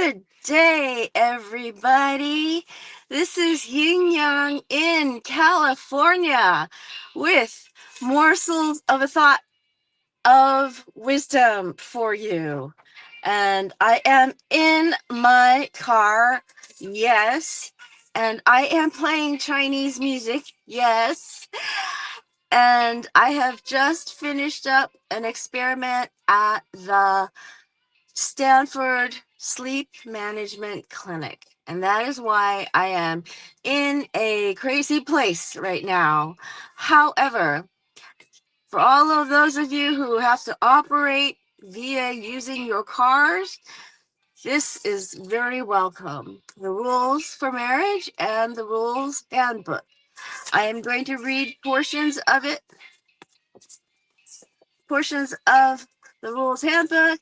Good day, everybody. This is Yin Yang in California with morsels of a thought of wisdom for you. And I am in my car, yes. And I am playing Chinese music, yes. And I have just finished up an experiment at the Stanford Sleep Management Clinic. And that is why I am in a crazy place right now. However, for all of those of you who have to operate via using your cars, this is very welcome. The rules for marriage and the rules handbook. I am going to read portions of the rules handbook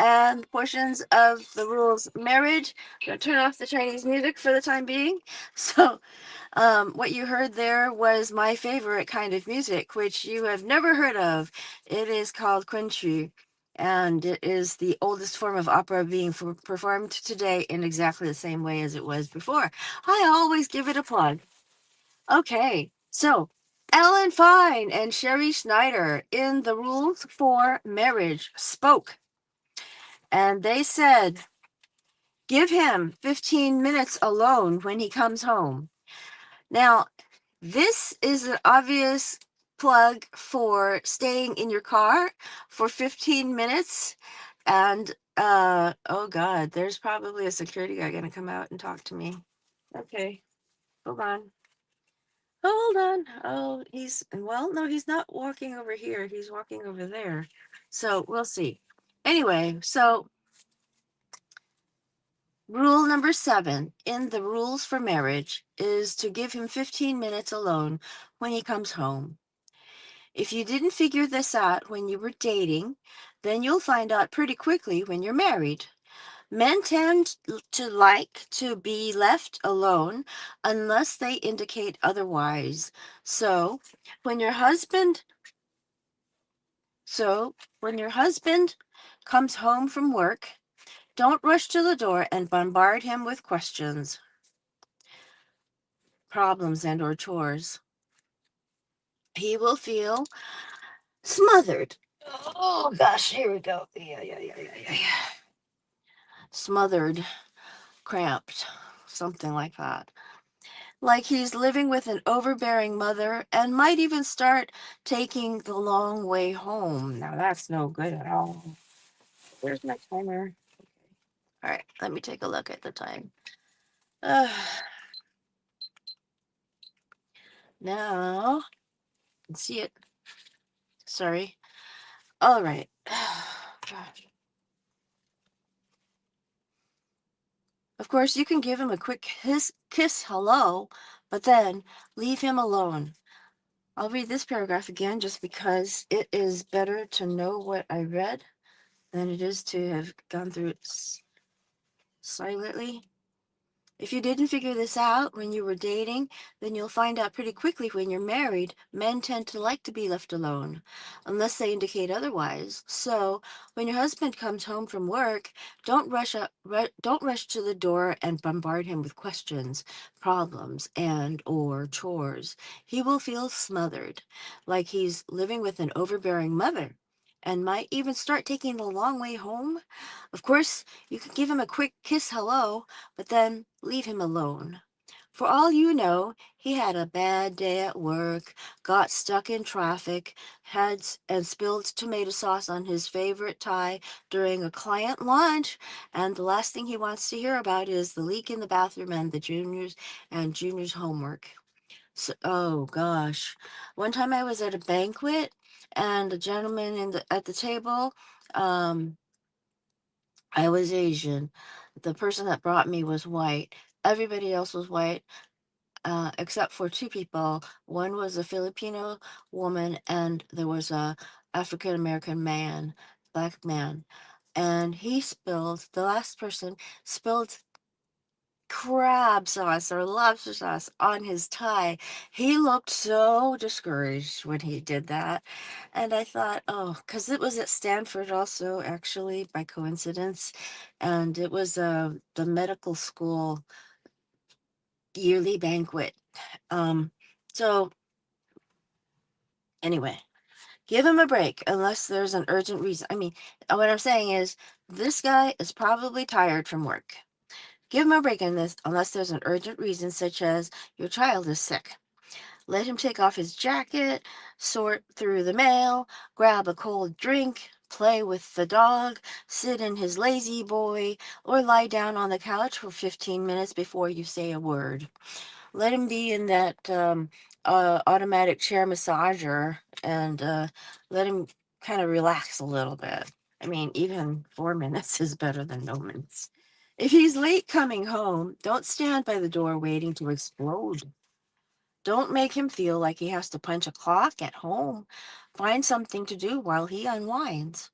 and portions of the rules marriage. I'm going to turn off the Chinese music for the time being. So, what you heard there was my favorite kind of music, which you have never heard of. It is called Kunqu, and it is the oldest form of opera being performed today in exactly the same way as it was before. I always give it a plug. Okay, so Ellen Fein and Sherrie Schneider in the Rules for Marriage spoke, and they said, give him 15 minutes alone when he comes home. Now, this is an obvious plug for staying in your car for 15 minutes. And, oh God, there's probably a security guy going to come out and talk to me. Okay, hold on. Hold on. Oh, no, he's not walking over here. He's walking over there. So we'll see. Anyway, so rule number 7 in the rules for marriage is to give him 15 minutes alone when he comes home. If you didn't figure this out when you were dating, then you'll find out pretty quickly when you're married. Men tend to like to be left alone unless they indicate otherwise. So, when your husband comes home from work, don't rush to the door and bombard him with questions, problems, and or chores. He will feel smothered. Oh gosh, here we go. Yeah. Smothered, cramped, something like that. Like he's living with an overbearing mother and might even start taking the long way home. Now that's no good at all. Where's my timer? All right, let me take a look at the time. Now, let's see it. Sorry. All right. Gosh. Of course, you can give him a quick kiss hello, but then leave him alone. I'll read this paragraph again just because it is better to know what I read than it is to have gone through it silently. If you didn't figure this out when you were dating, then you'll find out pretty quickly when you're married. Men tend to like to be left alone, unless they indicate otherwise. So, when your husband comes home from work, don't rush to the door and bombard him with questions, problems, and or chores. He will feel smothered, like he's living with an overbearing mother, and might even start taking the long way home. Of course, you could give him a quick kiss hello, but then leave him alone. For all you know, he had a bad day at work, got stuck in traffic, and spilled tomato sauce on his favorite tie during a client lunch, and the last thing he wants to hear about is the leak in the bathroom and the juniors homework. So, oh gosh. One time I was at a banquet and a gentleman at the table, um I was Asian. The person that brought me was white. Everybody else was white, except for two people. One was a Filipino woman, and there was a African American man, black man. And the last person spilled crab sauce or lobster sauce on his tie. He looked so discouraged when he did that. And I thought, oh, because it was at Stanford also, actually, by coincidence. And it was the medical school yearly banquet. Um, so anyway, give him a break unless there's an urgent reason. I mean, what I'm saying is this guy is probably tired from work. Give him a break in this unless there's an urgent reason, such as your child is sick. Let him take off his jacket, sort through the mail, grab a cold drink, play with the dog, sit in his lazy boy, or lie down on the couch for 15 minutes before you say a word. Let him be in that automatic chair massager and let him kind of relax a little bit. I mean, even 4 minutes is better than no minutes. If he's late coming home, don't stand by the door waiting to explode. Don't make him feel like he has to punch a clock at home. Find something to do while he unwinds.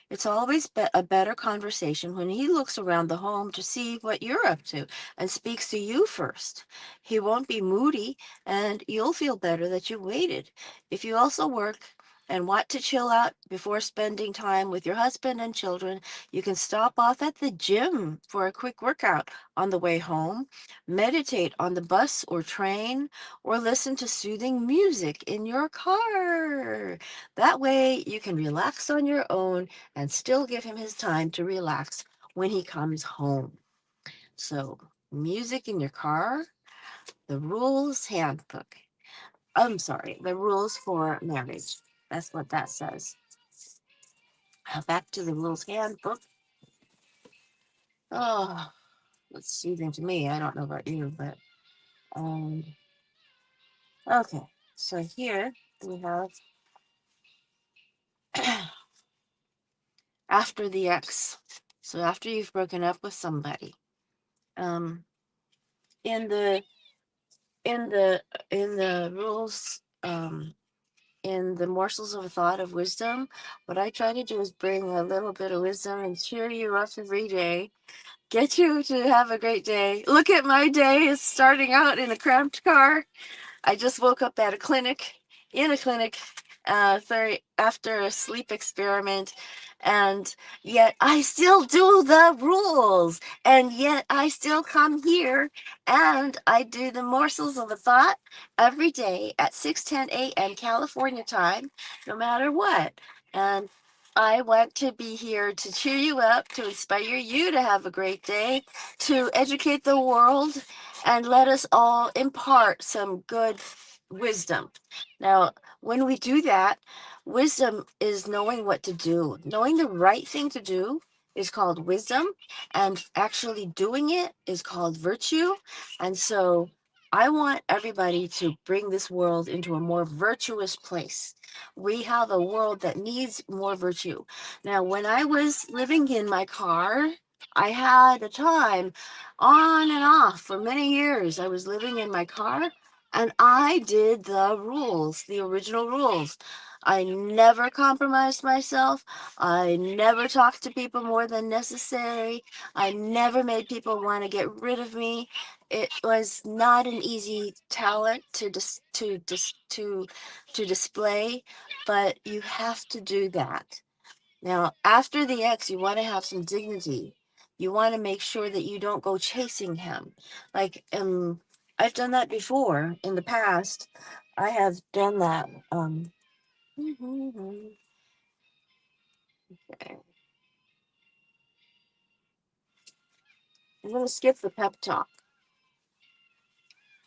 It's always a better conversation when he looks around the home to see what you're up to and speaks to you first. He won't be moody, and you'll feel better that you waited. If you also work and want to chill out before spending time with your husband and children, you can stop off at the gym for a quick workout on the way home, meditate on the bus or train, or listen to soothing music in your car. That way, you can relax on your own and still give him his time to relax when he comes home. So, music in your car, the rules handbook. I'm sorry, the rules for marriage. That's what that says. Back to the rules handbook. Oh, it's soothing to me. I don't know about you, but um, okay. So here we have after the ex. So after you've broken up with somebody, um, in the in the in the rules, in the morsels of thought of wisdom, what I try to do is bring a little bit of wisdom and cheer you up every day, get you to have a great day. Look at my day, it's starting out in a cramped car. I just woke up at a clinic, in a clinic, after a sleep experiment, and yet I still do the rules, and yet I still come here and I do the morsels of a thought every day at 6:10 a.m. California time, no matter what. And I want to be here to cheer you up, to inspire you to have a great day, to educate the world, and let us all impart some good wisdom. Now, when we do that, wisdom is knowing what to do. Knowing the right thing to do is called wisdom, and actually doing it is called virtue. And so I want everybody to bring this world into a more virtuous place. We have a world that needs more virtue. Now, when I was living in my car, I had a time on and off for many years. I was living in my car and I did the rules, the original rules. I never compromised myself. I never talked to people more than necessary. I never made people want to get rid of me. It was not an easy talent to display, but you have to do that. Now, after the ex, you want to have some dignity. You want to make sure that you don't go chasing him. Like, I've done that before in the past. I have done that. Okay. I'm going to skip the pep talk.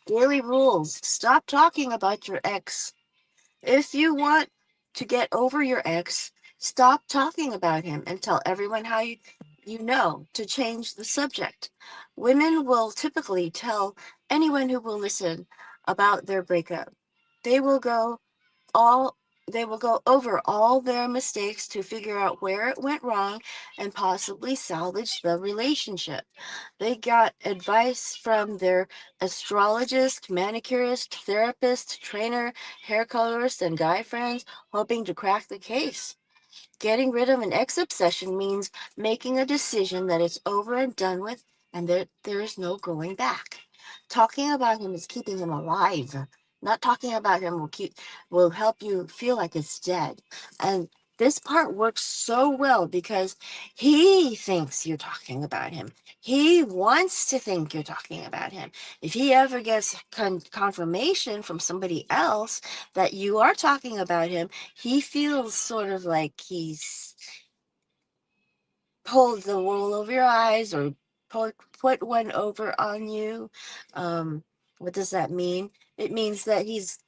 Daily rules. Stop talking about your ex. If you want to get over your ex, stop talking about him and tell everyone how you know to change the subject. Women will typically tell anyone who will listen about their breakup. They will go all they will go over all their mistakes to figure out where it went wrong and possibly salvage the relationship. They got advice from their astrologist, manicurist, therapist, trainer, hair colorist, and guy friends, hoping to crack the case. Getting rid of an ex obsession means making a decision that it's over and done with and there is no going back. Talking about him is keeping him alive. Not talking about him will help you feel like it's dead. And this part works so well because he thinks you're talking about him. He wants to think you're talking about him. If he ever gets confirmation from somebody else that you are talking about him, he feels sort of like he's pulled the wool over your eyes or put one over on you. Um, what does that mean? It means that he's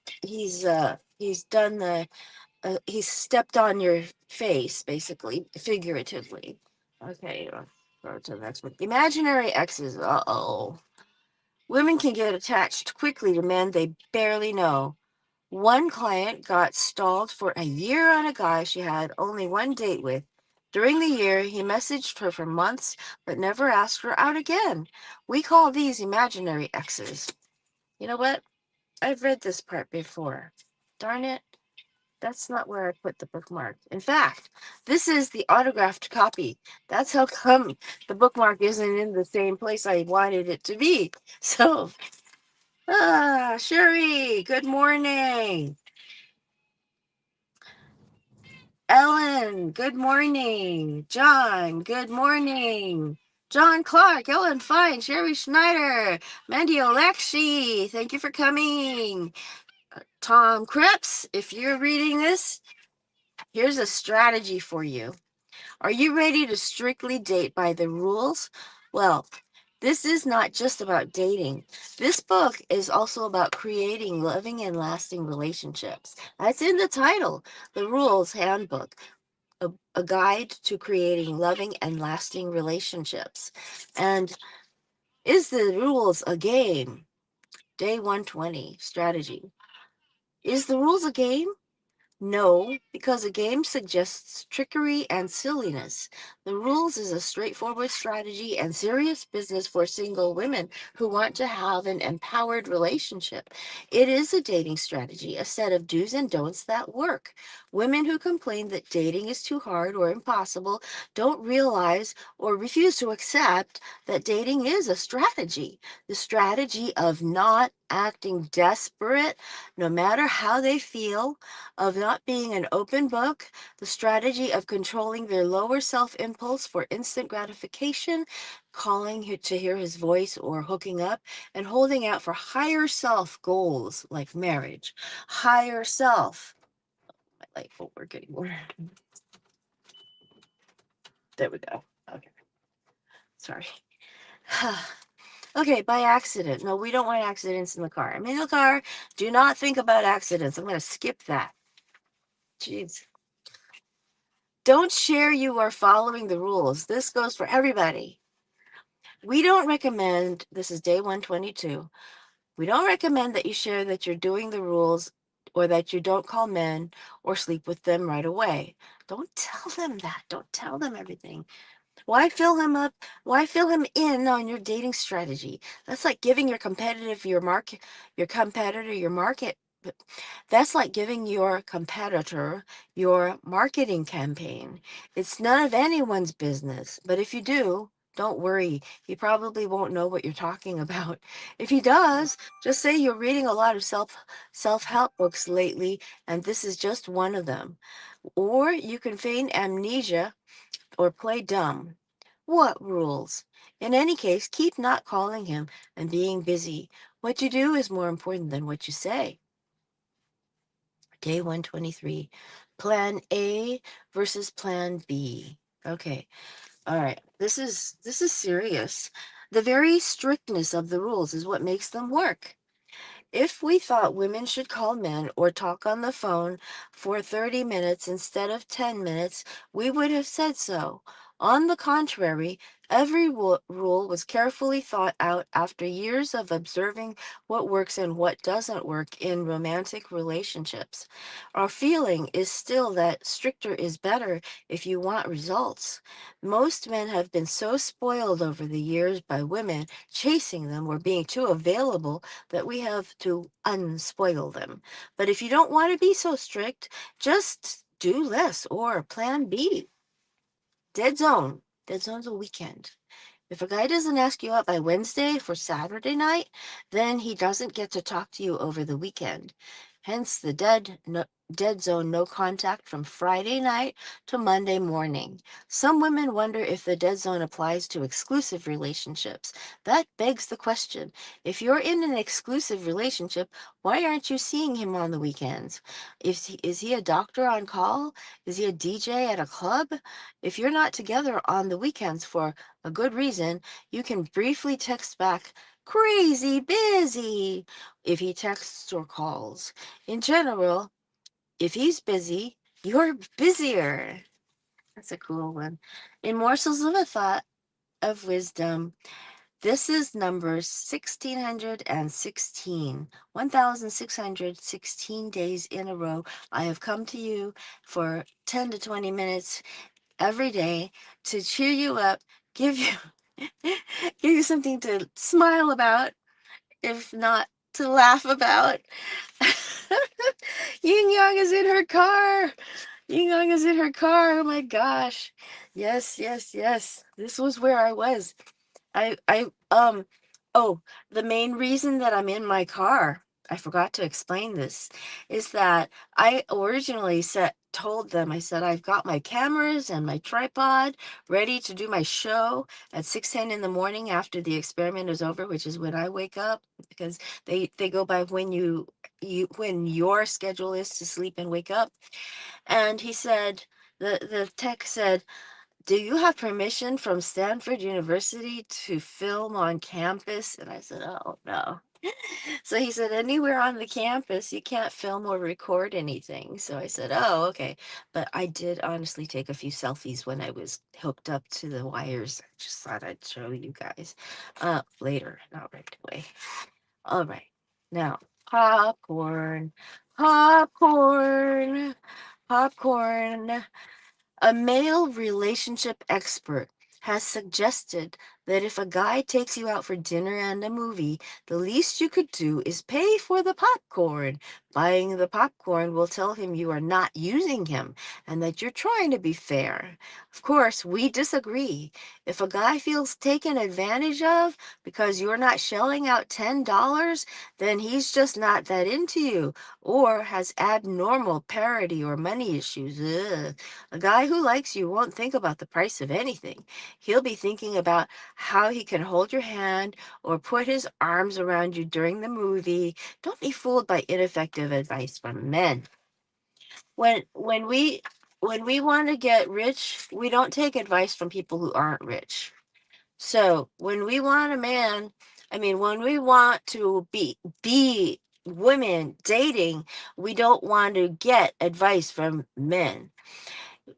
done the he's stepped on your face, basically, figuratively. Okay, go to the next one. Imaginary exes. Uh-oh. Women can get attached quickly to men they barely know. One client got stalled for a year on a guy she had only one date with. During the year, he messaged her for months but never asked her out again. We call these imaginary exes. You know what? I've read this part before. Darn it. That's not where I put the bookmark. In fact, this is the autographed copy. That's how come the bookmark isn't in the same place I wanted it to be. So, Sherrie, good morning. Ellen, good morning. John, good morning. John Clark, Ellen Fein, Sherrie Schneider, Mandy Olekshi, thank you for coming. Tom Cripps, if you're reading this, here's a strategy for you. Are you ready to strictly date by the rules? Well, this is not just about dating. This book is also about creating loving and lasting relationships. That's in the title, The Rules Handbook, a guide to creating loving and lasting relationships. And is the rules a game? Day 120 strategy. Is the rules a game? No, because a game suggests trickery and silliness. The rules is a straightforward strategy and serious business for single women who want to have an empowered relationship. It is a dating strategy, a set of do's and don'ts that work. Women who complain that dating is too hard or impossible don't realize or refuse to accept that dating is a strategy. The strategy of not acting desperate, no matter how they feel, of not being an open book, the strategy of controlling their lower self impulse for instant gratification, calling to hear his voice or hooking up, and holding out for higher self goals like marriage. Higher self. My light won't work anymore. There we go. Okay. Sorry. Okay, by accident. No, we don't want accidents in the car. I'm in the car. Do not think about accidents. I'm going to skip that. Jeez. Don't share you are following the rules. This goes for everybody. We don't recommend, this is day 122, we don't recommend that you share that you're doing the rules or that you don't call men or sleep with them right away. Don't tell them that. Don't tell them everything. Why fill him up? Why fill him in on your dating strategy? That's like giving your competitor your market. That's like giving your competitor your marketing campaign. It's none of anyone's business. But if you do, don't worry. He probably won't know what you're talking about. If he does, just say you're reading a lot of self-help books lately, and this is just one of them. Or you can feign amnesia or play dumb. What rules? In any case, keep not calling him and being busy. What you do is more important than what you say. Day 123. Plan A versus plan B. Okay. All right. This is serious. The very strictness of the rules is what makes them work. If we thought women should call men or talk on the phone for 30 minutes instead of 10 minutes, we would have said so. On the contrary, every rule was carefully thought out after years of observing what works and what doesn't work in romantic relationships. Our feeling is still that stricter is better if you want results. Most men have been so spoiled over the years by women chasing them or being too available that we have to unspoil them. But if you don't want to be so strict, just do less or plan B. Dead zone. Dead zone's a weekend. If a guy doesn't ask you out by Wednesday for Saturday night, then he doesn't get to talk to you over the weekend. Hence the dead zone no contact from Friday night to Monday morning. Some women wonder if the dead zone applies to exclusive relationships. That begs the question. If you're in an exclusive relationship, why aren't you seeing him on the weekends? Is he a doctor on call? Is he a DJ at a club? If you're not together on the weekends for a good reason, you can briefly text back, crazy busy, if he texts or calls. In general, if he's busy, you're busier. That's a cool one. In Morsels of a Thought of Wisdom, this is number 1616. 1616 days in a row. I have come to you for 10 to 20 minutes every day to cheer you up, give you give you something to smile about, if not to laugh about. Yin Yang is in her car. Yin Yang is in her car. Oh my gosh. Yes, yes, yes. This was where I was. I oh, the main reason that I'm in my car, I forgot to explain this, is that I originally told them, I said, I've got my cameras and my tripod ready to do my show at 6:10 in the morning after the experiment is over, which is when I wake up, because they go by when when your schedule is to sleep and wake up. And he said, the tech said, do you have permission from Stanford University to film on campus? And I said, oh, no. So he said, anywhere on the campus, you can't film or record anything. So I said, oh, okay. But I did honestly take a few selfies when I was hooked up to the wires. I just thought I'd show you guys later, not right away. All right. Now, popcorn, popcorn, popcorn. A male relationship expert has suggested that if a guy takes you out for dinner and a movie, the least you could do is pay for the popcorn. Buying the popcorn will tell him you are not using him and that you're trying to be fair. Of course, we disagree. If a guy feels taken advantage of because you're not shelling out $10, then he's just not that into you or has abnormal parity or money issues. Ugh. A guy who likes you won't think about the price of anything. He'll be thinking about how he can hold your hand or put his arms around you during the movie. Don't be fooled by ineffective advice from men. When we want to get rich, we don't take advice from people who aren't rich. So when we want a man, when we want to be women dating, we don't want to get advice from men.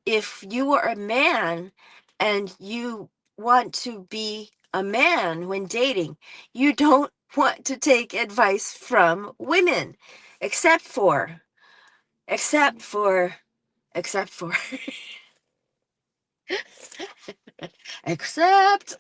If you are a man and you want to be a man when dating, you don't want to take advice from women, except for, except for, except for, except.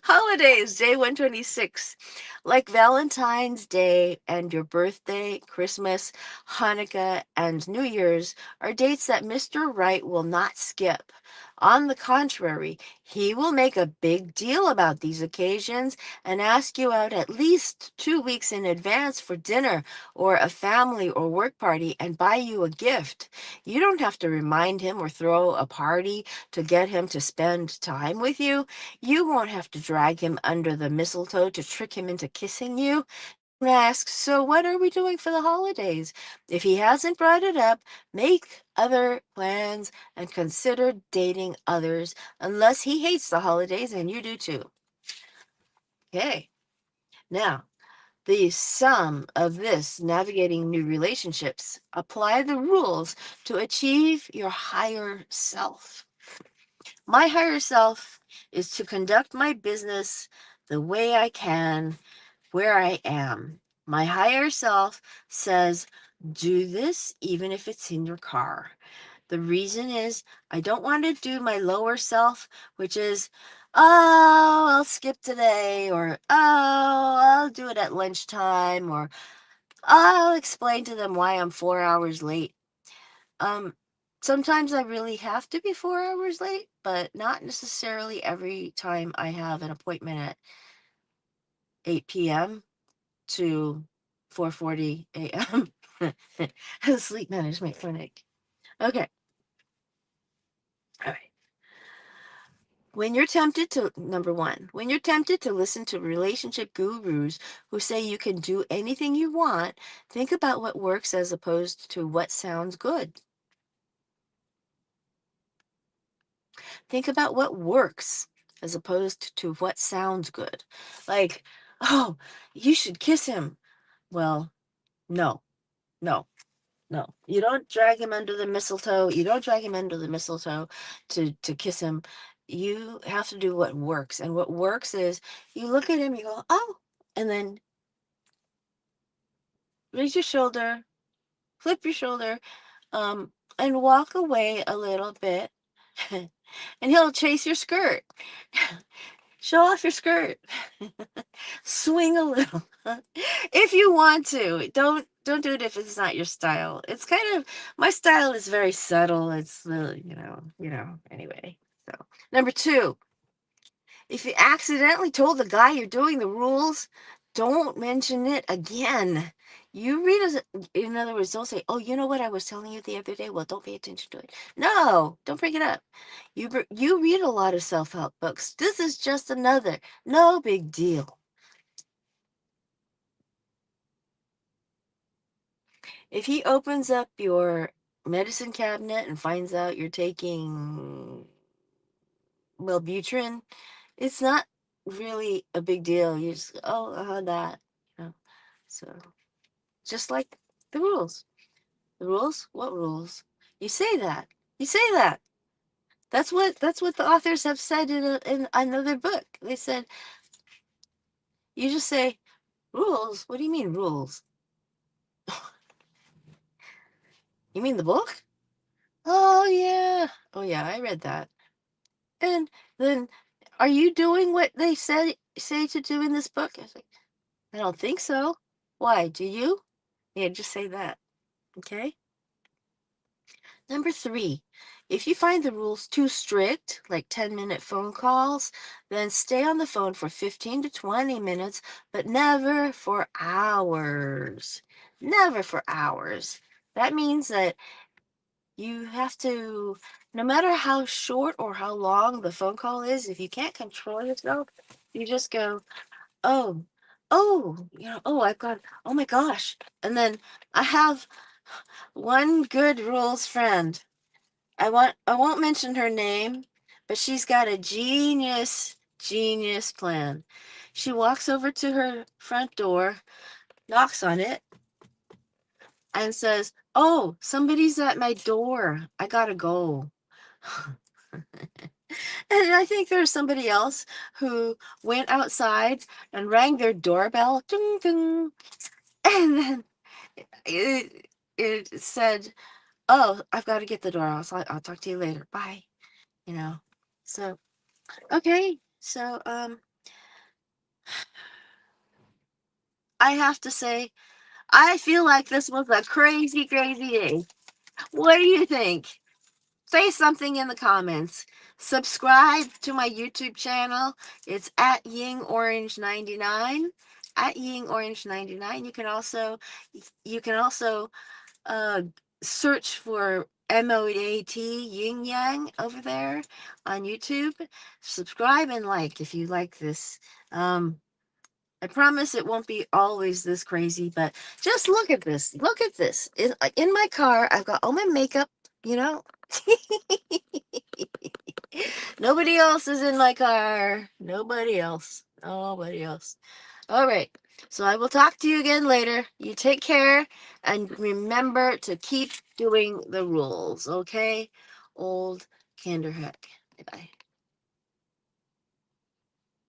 Holidays, day 126. Like Valentine's Day and your birthday, Christmas, Hanukkah, and New Year's are dates that Mr. Right will not skip. On the contrary, he will make a big deal about these occasions and ask you out at least 2 weeks in advance for dinner or a family or work party and buy you a gift. You don't have to remind him or throw a party to get him to spend time with you. You won't have to drag him under the mistletoe to trick him into kissing you. Ask, so what are we doing for the holidays? If he hasn't brought it up, make other plans and consider dating others, unless he hates the holidays and you do too. Okay, now the sum of this navigating new relationships. Apply the rules to achieve your higher self. My higher self is to conduct my business the way I can, where I am. My higher self says, do this even if it's in your car. The reason is I don't want to do my lower self, which is, oh, I'll skip today, or oh, I'll do it at lunchtime, or I'll explain to them why I'm 4 hours late. Um, Sometimes I really have to be 4 hours late, but not necessarily every time I have an appointment at 8 p.m. to 4:40 a.m. at a sleep management clinic. Okay. All right. Number one, when you're tempted to listen to relationship gurus who say you can do anything you want, think about what works as opposed to what sounds good. Think about what works as opposed to what sounds good. Like, oh, you should kiss him. Well, no, no, no. You don't drag him under the mistletoe. You don't drag him under the mistletoe to kiss him. You have to do what works. And what works is you look at him, you go, oh, and then raise your shoulder, flip your shoulder, and walk away a little bit. And he'll chase your skirt. Show off your skirt. Swing a little. If you want to. Don't do it if it's not your style. It's kind of my style is very subtle. It's anyway. So, number 2, if you accidentally told the guy you're doing the rules, don't mention it again. You read as in other words, don't say, "Oh, you know what I was telling you the other day? Well, don't pay attention to it." No, don't bring it up. You read a lot of self-help books. This is just another. No big deal. If he opens up your medicine cabinet and finds out you're taking Wellbutrin, it's not really a big deal. You just, oh, that, you know. So, just like the rules. The rules? What rules? You say that. You say that. That's what the authors have said in another book. They said you just say rules. What do you mean rules? You mean the book? Oh yeah. Oh yeah, I read that. And then, are you doing what they say to do in this book? I was like, I don't think so. Why? Do you? Yeah, just say that. Okay. Number 3, if you find the rules too strict, like 10-minute phone calls, then stay on the phone for 15 to 20 minutes, but never for hours. Never for hours. That means that you have to, no matter how short or how long the phone call is, if you can't control yourself, you just go, oh, oh, oh my gosh. And then I have one good rules friend. I won't mention her name, but she's got a genius plan. She walks over to her front door, knocks on it, and says, "Oh, somebody's at my door. I gotta go." And I think there's somebody else who went outside and rang their doorbell, ding, ding, and then it said, "Oh, I've got to get the door. I'll talk to you later. Bye." You know. So okay. So I have to say, I feel like this was a crazy, crazy day. What do you think? Say something in the comments. Subscribe to my YouTube channel. It's at YingOrange99. At YingOrange99. You can also uh, search for M.O.A.T, Yin Yang over there on YouTube. Subscribe and like if you like this. I promise it won't be always this crazy, but just look at this. Look at this. In my car, I've got all my makeup, you know. Nobody else is in my car. Nobody else. Nobody else. All right. So I will talk to you again later. You take care and remember to keep doing the rules, okay? Old Kinderheck. Bye bye.